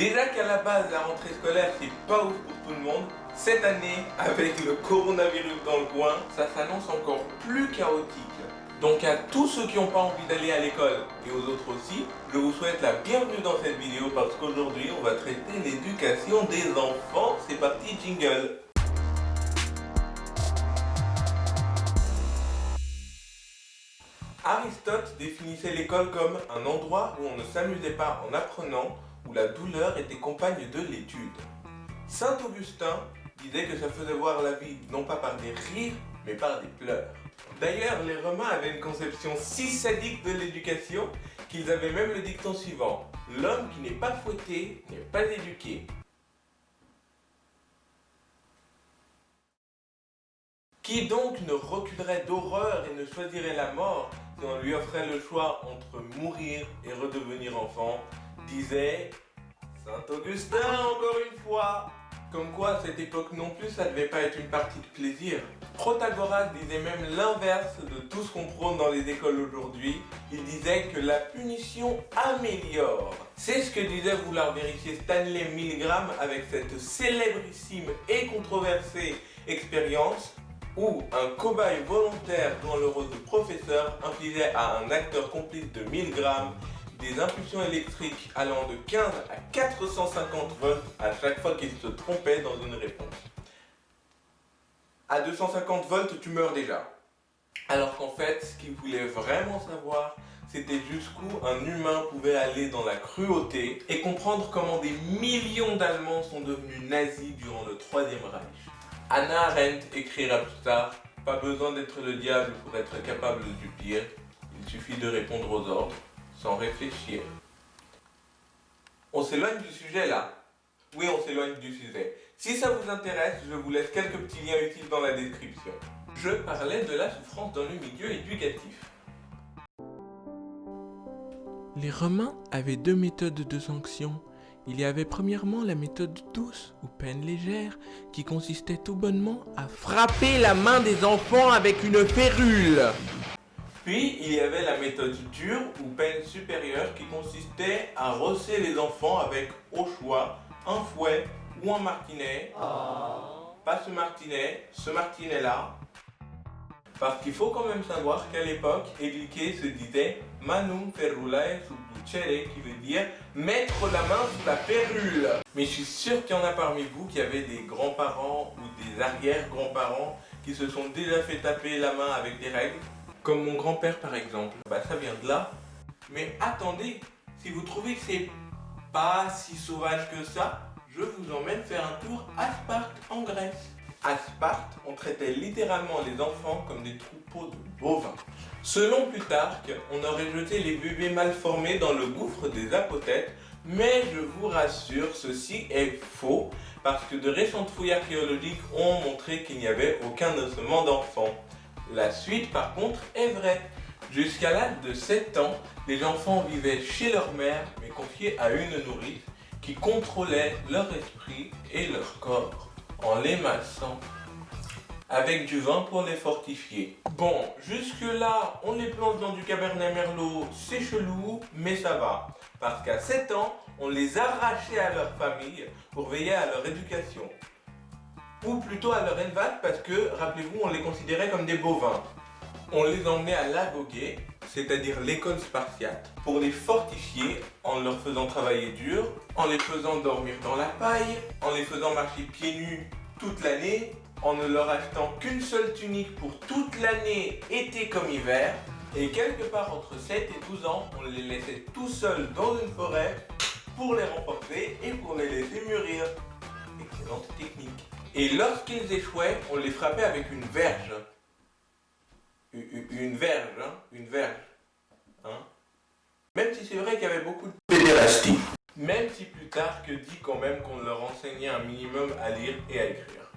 Déjà qu'à la base, la rentrée scolaire, c'est pas ouf pour tout le monde, cette année, avec le coronavirus dans le coin, ça s'annonce encore plus chaotique. Donc à tous ceux qui n'ont pas envie d'aller à l'école, et aux autres aussi, je vous souhaite la bienvenue dans cette vidéo parce qu'aujourd'hui, on va traiter l'éducation des enfants. C'est parti, jingle! Aristote définissait l'école comme un endroit où on ne s'amusait pas en apprenant, où la douleur était compagne de l'étude. Saint Augustin disait que ça faisait voir la vie non pas par des rires, mais par des pleurs. D'ailleurs, les Romains avaient une conception si sadique de l'éducation qu'ils avaient même le dicton suivant: l'homme qui n'est pas fouetté n'est pas éduqué. Qui donc ne reculerait d'horreur et ne choisirait la mort si on lui offrait le choix entre mourir et redevenir enfant, disait Saint Augustin encore une fois. Comme quoi, à cette époque non plus, ça devait pas être une partie de plaisir. Protagoras disait même l'inverse de tout ce qu'on prône dans les écoles aujourd'hui. Il disait que la punition améliore. C'est ce que disait vouloir vérifier Stanley Milgram avec cette célébrissime et controversée expérience où un cobaye volontaire jouant le rôle de professeur infligeait à un acteur complice de 1000 grammes des impulsions électriques allant de 15 à 450 volts à chaque fois qu'il se trompait dans une réponse. À 250 volts, tu meurs déjà. Alors qu'en fait, ce qu'il voulait vraiment savoir, c'était jusqu'où un humain pouvait aller dans la cruauté et comprendre comment des millions d'Allemands sont devenus nazis durant le Troisième Reich. Hannah Arendt écrira plus tard: pas besoin d'être le diable pour être capable du pire, il suffit de répondre aux ordres sans réfléchir. On s'éloigne du sujet là. Oui, on s'éloigne du sujet. Si ça vous intéresse, je vous laisse quelques petits liens utiles dans la description. Je parlais de la souffrance dans le milieu éducatif. Les Romains avaient deux méthodes de sanction. Il y avait premièrement la méthode douce ou peine légère qui consistait tout bonnement à frapper la main des enfants avec une férule. Puis, il y avait la méthode dure ou peine supérieure qui consistait à rosser les enfants avec, au choix, un fouet ou un martinet. Pas ce martinet-là. Parce qu'il faut quand même savoir qu'à l'époque, éduquer se disait manum ferulae sub ducere, qui veut dire mettre la main sous la férule. Mais je suis sûr qu'il y en a parmi vous qui avaient des grands-parents ou des arrière-grands-parents qui se sont déjà fait taper la main avec des règles. Comme mon grand-père par exemple. Bah ça vient de là. Mais attendez, si vous trouvez que c'est pas si sauvage que ça, je vous emmène faire un tour à Sparte en Grèce. À Sparte, on traitait littéralement les enfants comme des troupeaux de bovins. Selon Plutarque, on aurait jeté les bébés mal formés dans le gouffre des apothètes, mais je vous rassure, ceci est faux, parce que de récentes fouilles archéologiques ont montré qu'il n'y avait aucun ossement d'enfant. La suite, par contre, est vraie. Jusqu'à l'âge de 7 ans, les enfants vivaient chez leur mère, mais confiés à une nourrice qui contrôlait leur esprit et leur corps en les massant avec du vin pour les fortifier. Bon, jusque-là, on les plonge dans du Cabernet Merlot, c'est chelou, mais ça va. Parce qu'à 7 ans, on les arrachait à leur famille pour veiller à leur éducation. Ou plutôt à leur élevage parce que, rappelez-vous, on les considérait comme des bovins. On les emmenait à l'agogé, c'est-à-dire l'école spartiate, pour les fortifier en leur faisant travailler dur, en les faisant dormir dans la paille, en les faisant marcher pieds nus toute l'année, en ne leur achetant qu'une seule tunique pour toute l'année, été comme hiver, et quelque part entre 7 et 12 ans, on les laissait tout seuls dans une forêt pour les renforcer et pour les laisser mûrir. Excellente technique. Et lorsqu'ils échouaient, on les frappait avec une verge. Une verge. Même si c'est vrai qu'il y avait beaucoup de pédérastie. Même si Plutarque dit quand même qu'on leur enseignait un minimum à lire et à écrire.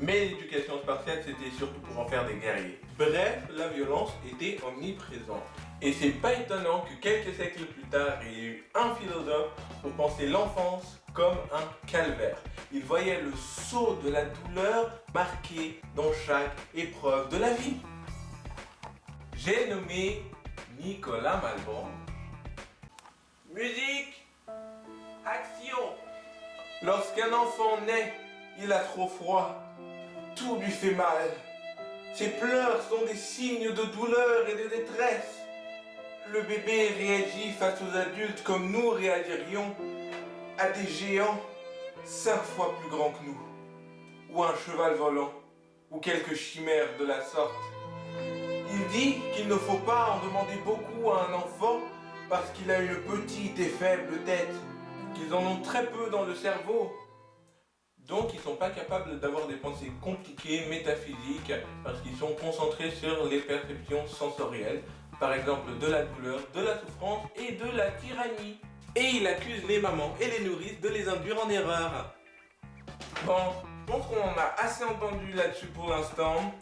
Mais l'éducation spartiate, c'était surtout pour en faire des guerriers. Bref, la violence était omniprésente. Et c'est pas étonnant que quelques siècles plus tard, il y ait eu un philosophe pour penser l'enfance comme un calvaire. Il voyait le sceau de la douleur marqué dans chaque épreuve de la vie. J'ai nommé Nicolas Malebranche. Musique! Action! Lorsqu'un enfant naît, il a trop froid. Tout lui fait mal. Ses pleurs sont des signes de douleur et de détresse. Le bébé réagit face aux adultes comme nous réagirions à des géants 5 fois plus grands que nous, ou un cheval volant, ou quelques chimères de la sorte. Il dit qu'il ne faut pas en demander beaucoup à un enfant parce qu'il a une petite et faible tête, qu'ils en ont très peu dans le cerveau. Donc ils ne sont pas capables d'avoir des pensées compliquées, métaphysiques, parce qu'ils sont concentrés sur les perceptions sensorielles, par exemple de la douleur, de la souffrance et de la tyrannie. Et il accuse les mamans et les nourrices de les induire en erreur. Bon, je pense qu'on en a assez entendu là-dessus pour l'instant.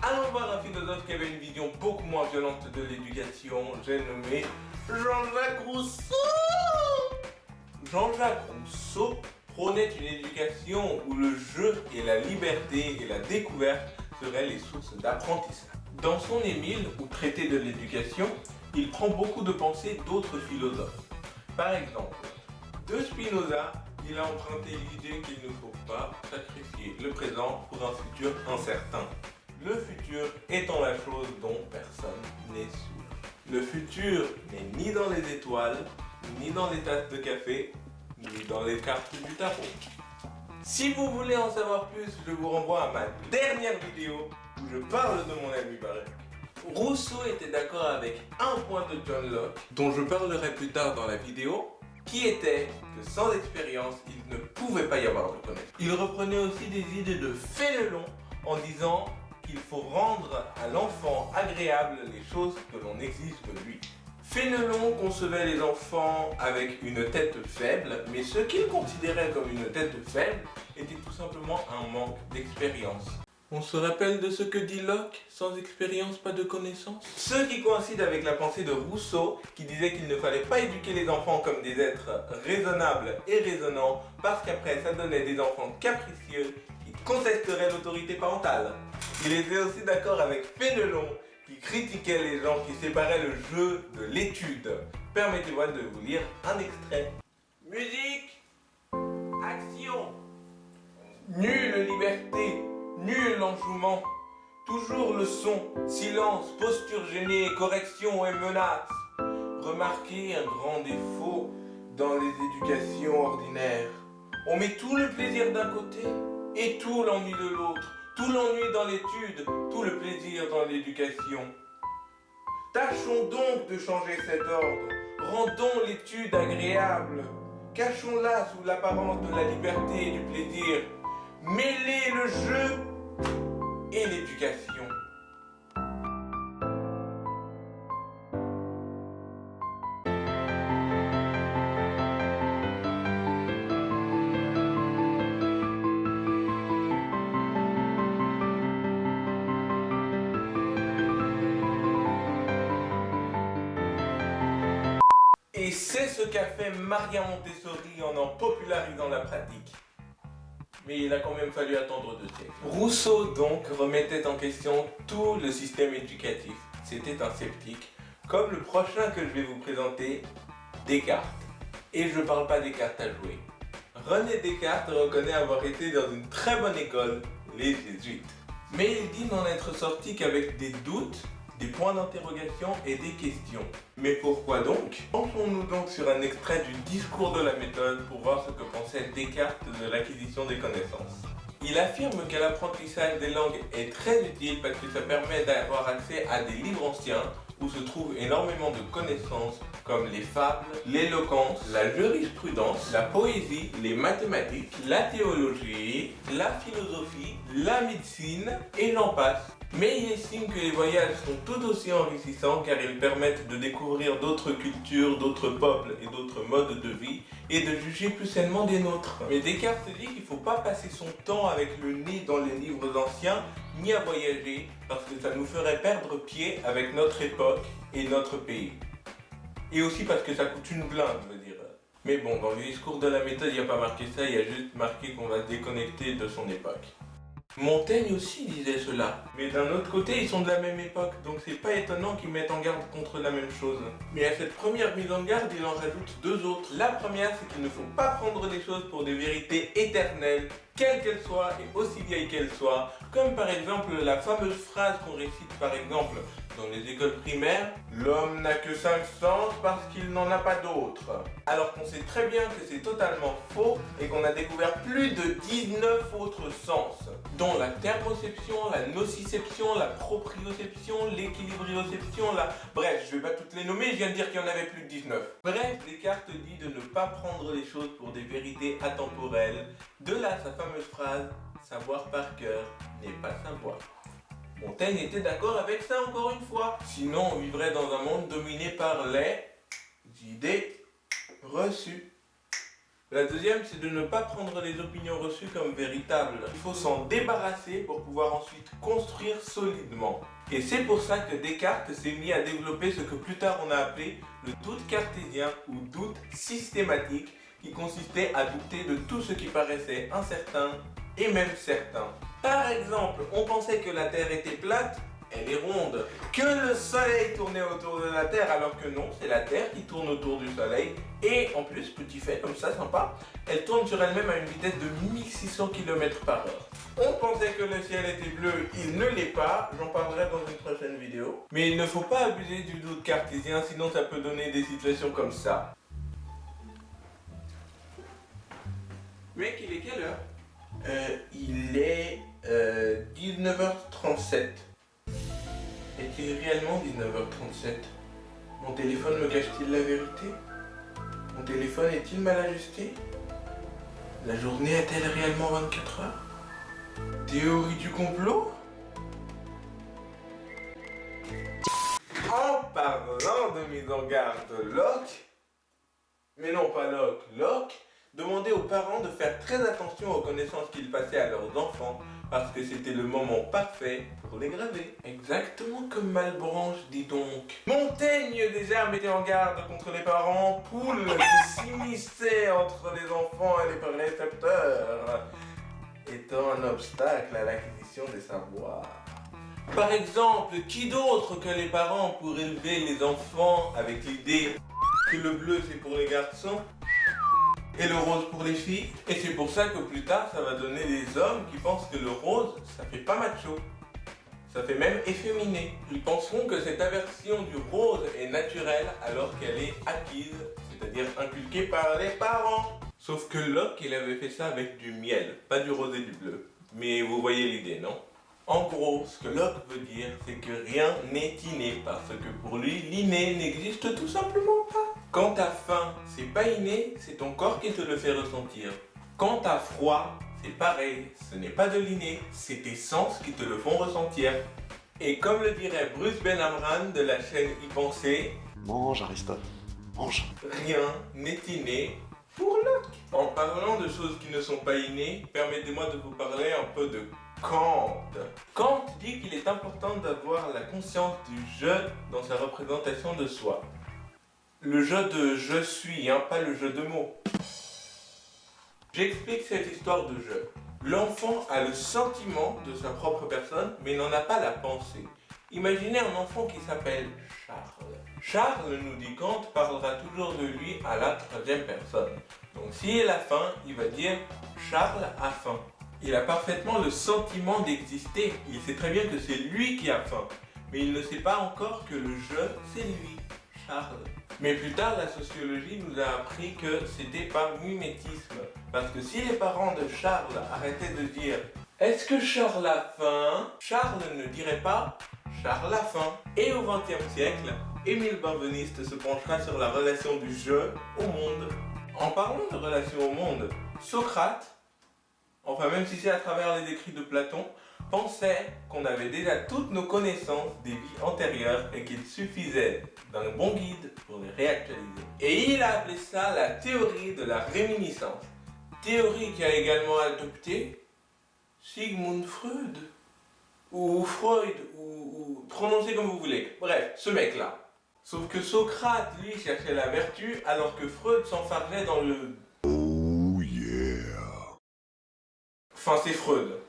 Allons voir un philosophe qui avait une vision beaucoup moins violente de l'éducation, j'ai nommé Jean-Jacques Rousseau. Jean-Jacques Rousseau prônait une éducation où le jeu et la liberté et la découverte seraient les sources d'apprentissage. Dans son Émile, ou traité de l'éducation, il prend beaucoup de pensées d'autres philosophes. Par exemple, de Spinoza, il a emprunté l'idée qu'il ne faut pas sacrifier le présent pour un futur incertain. Le futur étant la chose dont personne n'est sûr. Le futur n'est ni dans les étoiles, ni dans les tasses de café, ni dans les cartes du tarot. Si vous voulez en savoir plus, je vous renvoie à ma dernière vidéo où je parle de mon ami Baruch. Rousseau était d'accord avec un point de John Locke, dont je parlerai plus tard dans la vidéo, qui était que sans expérience, il ne pouvait pas y avoir de connaissance. Il reprenait aussi des idées de Fénelon en disant qu'il faut rendre à l'enfant agréable les choses que l'on exige de lui. Fénelon concevait les enfants avec une tête faible, mais ce qu'il considérait comme une tête faible était tout simplement un manque d'expérience. On se rappelle de ce que dit Locke, sans expérience, pas de connaissance. Ce qui coïncide avec la pensée de Rousseau, qui disait qu'il ne fallait pas éduquer les enfants comme des êtres raisonnables et raisonnants, parce qu'après ça donnait des enfants capricieux qui contesteraient l'autorité parentale. Il était aussi d'accord avec Fénelon, qui critiquait les gens qui séparaient le jeu de l'étude. Permettez-moi de vous lire un extrait. Musique! Action! Nulle liberté! Nul enjouement, toujours le son, silence, posture gênée, correction et menace. Remarquez un grand défaut dans les éducations ordinaires. On met tout le plaisir d'un côté et tout l'ennui de l'autre. Tout l'ennui dans l'étude, tout le plaisir dans l'éducation. Tâchons donc de changer cet ordre. Rendons l'étude agréable. Cachons-la sous l'apparence de la liberté et du plaisir. Mêlez le jeu et l'éducation. Et c'est ce qu'a fait Maria Montessori en popularisant la pratique. Mais il a quand même fallu attendre 2 siècles. Rousseau donc remettait en question tout le système éducatif. C'était un sceptique, comme le prochain que je vais vous présenter, Descartes. Et je parle pas des cartes à jouer. René Descartes reconnaît avoir été dans une très bonne école, les jésuites. Mais il dit n'en être sorti qu'avec des doutes, des points d'interrogation et des questions. Mais pourquoi donc? Penchons-nous donc sur un extrait du discours de la méthode pour voir ce que pensait Descartes de l'acquisition des connaissances. Il affirme que l'apprentissage des langues est très utile parce que ça permet d'avoir accès à des livres anciens où se trouvent énormément de connaissances comme les fables, l'éloquence, la jurisprudence, la poésie, les mathématiques, la théologie, la philosophie, la médecine et j'en passe. Mais il estime que les voyages sont tout aussi enrichissants car ils permettent de découvrir d'autres cultures, d'autres peuples et d'autres modes de vie et de juger plus sainement des nôtres. Mais Descartes dit qu'il ne faut pas passer son temps avec le nez dans les livres anciens ni à voyager parce que ça nous ferait perdre pied avec notre époque et notre pays. Et aussi parce que ça coûte une blinde, je veux dire. Mais bon, dans le discours de la méthode, il n'y a pas marqué ça, il y a juste marqué qu'on va se déconnecter de son époque. Montaigne aussi disait cela. Mais d'un autre côté, ils sont de la même époque, donc c'est pas étonnant qu'ils mettent en garde contre la même chose. Mais à cette première mise en garde, il en rajoute deux autres. La première, c'est qu'il ne faut pas prendre les choses pour des vérités éternelles, quelles qu'elles soient et aussi vieilles qu'elles soient. Comme par exemple la fameuse phrase qu'on récite par exemple dans les écoles primaires, l'homme n'a que 5 sens parce qu'il n'en a pas d'autres. Alors qu'on sait très bien que c'est totalement faux et qu'on a découvert plus de 19 autres sens, dont la thermoception, la nociception, la proprioception, l'équilibrioception, Bref, je vais pas toutes les nommer, je viens de dire qu'il y en avait plus de 19. Bref, Descartes dit de ne pas prendre les choses pour des vérités atemporelles. De là sa fameuse phrase, savoir par cœur n'est pas savoir. Montaigne était d'accord avec ça encore une fois. Sinon, on vivrait dans un monde dominé par les idées reçues. La deuxième, c'est de ne pas prendre les opinions reçues comme véritables. Il faut s'en débarrasser pour pouvoir ensuite construire solidement. Et c'est pour ça que Descartes s'est mis à développer ce que plus tard on a appelé le doute cartésien ou doute systématique, qui consistait à douter de tout ce qui paraissait incertain et même certain. Par exemple, on pensait que la Terre était plate, elle est ronde. Que le Soleil tournait autour de la Terre, alors que non, c'est la Terre qui tourne autour du Soleil. Et en plus, petit fait comme ça, sympa, elle tourne sur elle-même à une vitesse de 1600 km/h. On pensait que le ciel était bleu, il ne l'est pas, j'en parlerai dans une prochaine vidéo. Mais il ne faut pas abuser du doute cartésien, sinon ça peut donner des situations comme ça. Mec, il est quelle heure ? Il est 19h37. Est-il réellement 19h37 ? Mon téléphone me cache-t-il la vérité ? Mon téléphone est-il mal ajusté ? La journée a-t-elle réellement 24 heures ? Théorie du complot ? En parlant de mise en garde, Locke, mais non pas Locke, demandait aux parents de faire très attention aux connaissances qu'ils passaient à leurs enfants, parce que c'était le moment parfait pour les graver. Exactement comme Malebranche, dis donc. Montaigne déjà mettait en garde contre les parents poules qui s'immisçaient entre les enfants et les précepteurs, étant un obstacle à l'acquisition des savoirs. Par exemple, qui d'autre que les parents pour élever les enfants avec l'idée que le bleu c'est pour les garçons et le rose pour les filles? Et c'est pour ça que plus tard ça va donner des hommes qui pensent que le rose ça fait pas macho, ça fait même efféminé. Ils penseront que cette aversion du rose est naturelle alors qu'elle est acquise, c'est-à-dire inculquée par les parents. Sauf que Locke il avait fait ça avec du miel, pas du rose et du bleu. Mais vous voyez l'idée, non? En gros, ce que Locke veut dire, c'est que rien n'est inné, parce que pour lui, l'inné n'existe tout simplement pas. Quand t'as faim, c'est pas inné, c'est ton corps qui te le fait ressentir. Quand t'as froid, c'est pareil, ce n'est pas de l'inné, c'est tes sens qui te le font ressentir. Et comme le dirait Bruce Ben Amran de la chaîne Y Penser, mange Aristote, mange. Rien n'est inné pour Locke. En parlant de choses qui ne sont pas innées, permettez-moi de vous parler un peu de Kant. Kant dit qu'il est important d'avoir la conscience du je dans sa représentation de soi. Le je de je suis, pas le jeu de mots. J'explique cette histoire de je. L'enfant a le sentiment de sa propre personne, mais n'en a pas la pensée. Imaginez un enfant qui s'appelle Charles. Charles, nous dit Kant, parlera toujours de lui à la troisième personne. Donc s'il a faim, il va dire Charles a faim. Il a parfaitement le sentiment d'exister. Il sait très bien que c'est lui qui a faim. Mais il ne sait pas encore que le je, c'est lui, Charles. Mais plus tard, la sociologie nous a appris que c'était par mimétisme. Parce que si les parents de Charles arrêtaient de dire « Est-ce que Charles a faim ?», Charles ne dirait pas « Charles a faim ». Et au XXe siècle, Émile Benveniste se penchera sur la relation du je au monde. En parlant de relation au monde, Socrate, enfin même si c'est à travers les écrits de Platon, pensait qu'on avait déjà toutes nos connaissances des vies antérieures et qu'il suffisait d'un bon guide pour les réactualiser. Et il a appelé ça la théorie de la réminiscence. Théorie qui a également adopté Sigmund Freud, ou Freud, ou prononcez comme vous voulez. Bref, ce mec-là. Sauf que Socrate, lui, cherchait la vertu, alors que Freud s'enfargeait dans le... Oh yeah. Enfin, c'est Freud.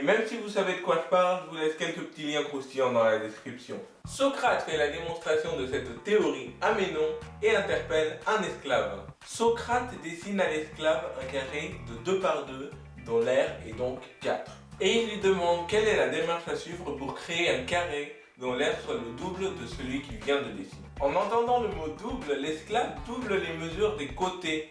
même si vous savez de quoi je parle, je vous laisse quelques petits liens croustillants dans la description. Socrate fait la démonstration de cette théorie à Ménon et interpelle un esclave. Socrate dessine à l'esclave un carré de 2 par 2 dont l'aire est donc 4. Et il lui demande quelle est la démarche à suivre pour créer un carré dont l'aire soit le double de celui qui vient de dessiner. En entendant le mot double, l'esclave double les mesures des côtés,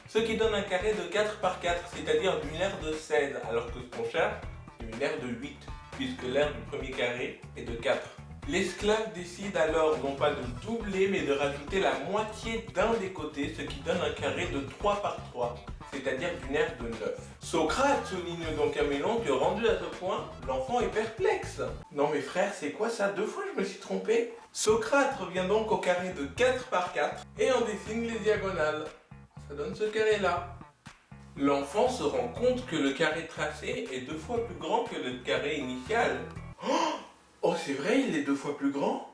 ce qui donne un carré de 4 par 4, c'est-à-dire d'une aire de 16, alors que ce qu'on cherche, c'est une aire de 8, puisque l'aire du premier carré est de 4. L'esclave décide alors non pas de doubler, mais de rajouter la moitié d'un des côtés, ce qui donne un carré de 3 par 3, c'est-à-dire d'une aire de 9. Socrate souligne donc à Ménon que rendu à ce point, l'enfant est perplexe. Non mais frère, c'est quoi ça? 2 fois je me suis trompé. Socrate revient donc au carré de 4 par 4 et en dessine les diagonales. Ça donne ce carré-là. L'enfant se rend compte que le carré tracé est 2 fois plus grand que le carré initial. Oh, c'est vrai, il est 2 fois plus grand?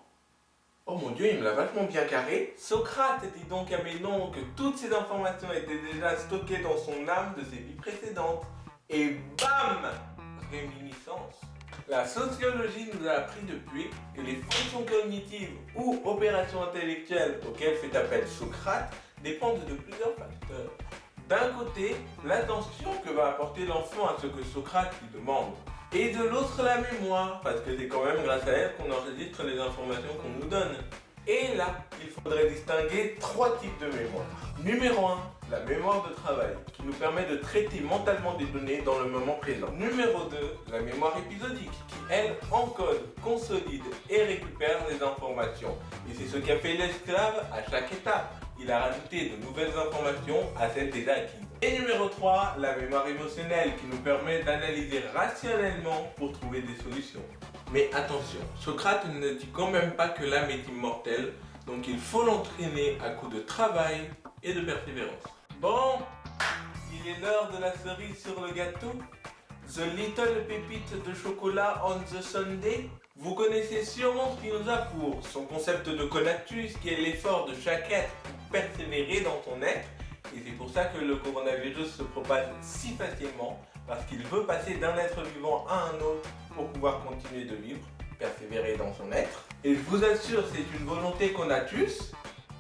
Oh mon Dieu, il me l'a vachement bien carré. Socrate dit donc à Ménon que toutes ces informations étaient déjà stockées dans son âme de ses vies précédentes. Et bam! Réminiscence. La sociologie nous a appris depuis que les fonctions cognitives ou opérations intellectuelles auxquelles fait appel Socrate dépendent de plusieurs facteurs. D'un côté, l'attention que va apporter l'enfant à ce que Socrate lui demande. Et de l'autre, la mémoire, parce que c'est quand même grâce à elle qu'on enregistre les informations qu'on nous donne. Et là, il faudrait distinguer 3 types de mémoire. Numéro 1, la mémoire de travail, qui nous permet de traiter mentalement des données dans le moment présent. Numéro 2, la mémoire épisodique, qui elle encode, consolide et récupère les informations. Et c'est ce qu'a fait l'esclave à chaque étape. Il a rajouté de nouvelles informations à celles déjà acquises. Et numéro 3, la mémoire émotionnelle qui nous permet d'analyser rationnellement pour trouver des solutions. Mais attention, Socrate ne dit quand même pas que l'âme est immortelle, donc il faut l'entraîner à coup de travail et de persévérance. Bon, il est l'heure de la cerise sur le gâteau. The Little Pépite de chocolat on the Sunday. Vous connaissez sûrement Spinoza pour son concept de conatus, qui est l'effort de chaque être pour persévérer dans son être. Et c'est pour ça que le coronavirus se propage si facilement, parce qu'il veut passer d'un être vivant à un autre pour pouvoir continuer de vivre, persévérer dans son être. Et je vous assure, c'est une volonté conatus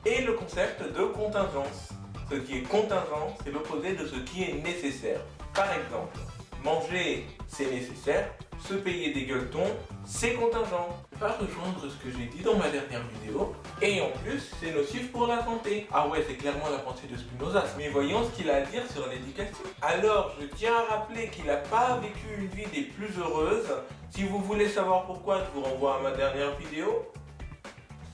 et le concept de contingence. Ce qui est contingent, c'est l'opposé de ce qui est nécessaire. Par exemple, manger, c'est nécessaire, se payer des gueuletons, c'est contingent. Je vais pas rejoindre ce que j'ai dit dans ma dernière vidéo, et en plus, c'est nocif pour la santé. Ah ouais, c'est clairement la pensée de Spinoza. Mais voyons ce qu'il a à dire sur l'éducation. Alors, je tiens à rappeler qu'il n'a pas vécu une vie des plus heureuses. Si vous voulez savoir pourquoi, je vous renvoie à ma dernière vidéo.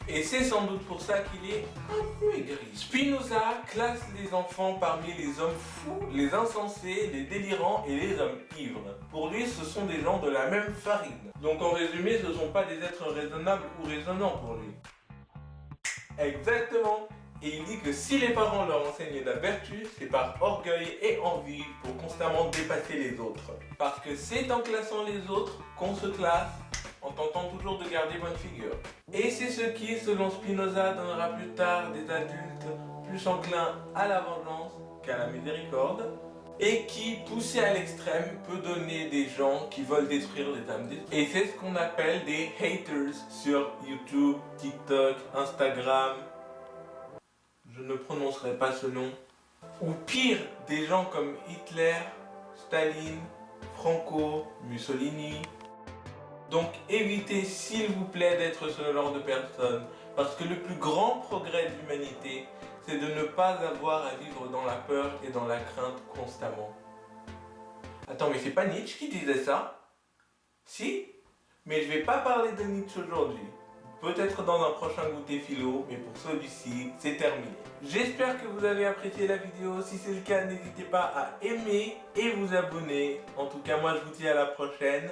Et c'est sans doute pour ça qu'il est un peu aigri. Spinoza classe les enfants parmi les hommes fous, les insensés, les délirants et les hommes ivres. Pour lui, ce sont des gens de la même farine. Donc en résumé, ce ne sont pas des êtres raisonnables ou raisonnants pour lui. Exactement. Et il dit que si les parents leur enseignent la vertu, c'est par orgueil et envie pour constamment dépasser les autres. Parce que c'est en classant les autres qu'on se classe, en tentant toujours de garder bonne figure. Et c'est ce qui, selon Spinoza, donnera plus tard des adultes plus enclins à la vengeance qu'à la miséricorde, et qui, poussé à l'extrême, peut donner des gens qui veulent détruire les âmes des autres. Et c'est ce qu'on appelle des haters sur YouTube, TikTok, Instagram. Je ne prononcerai pas ce nom. Ou pire, des gens comme Hitler, Staline, Franco, Mussolini. Donc évitez s'il vous plaît d'être ce genre de personnes, parce que le plus grand progrès de l'humanité, c'est de ne pas avoir à vivre dans la peur et dans la crainte constamment. Attends, mais c'est pas Nietzsche qui disait ça? Si? Mais je vais pas parler de Nietzsche aujourd'hui. Peut-être dans un prochain goûter philo, mais pour celui-ci, c'est terminé. J'espère que vous avez apprécié la vidéo. Si c'est le cas, n'hésitez pas à aimer et vous abonner. En tout cas, moi je vous dis à la prochaine.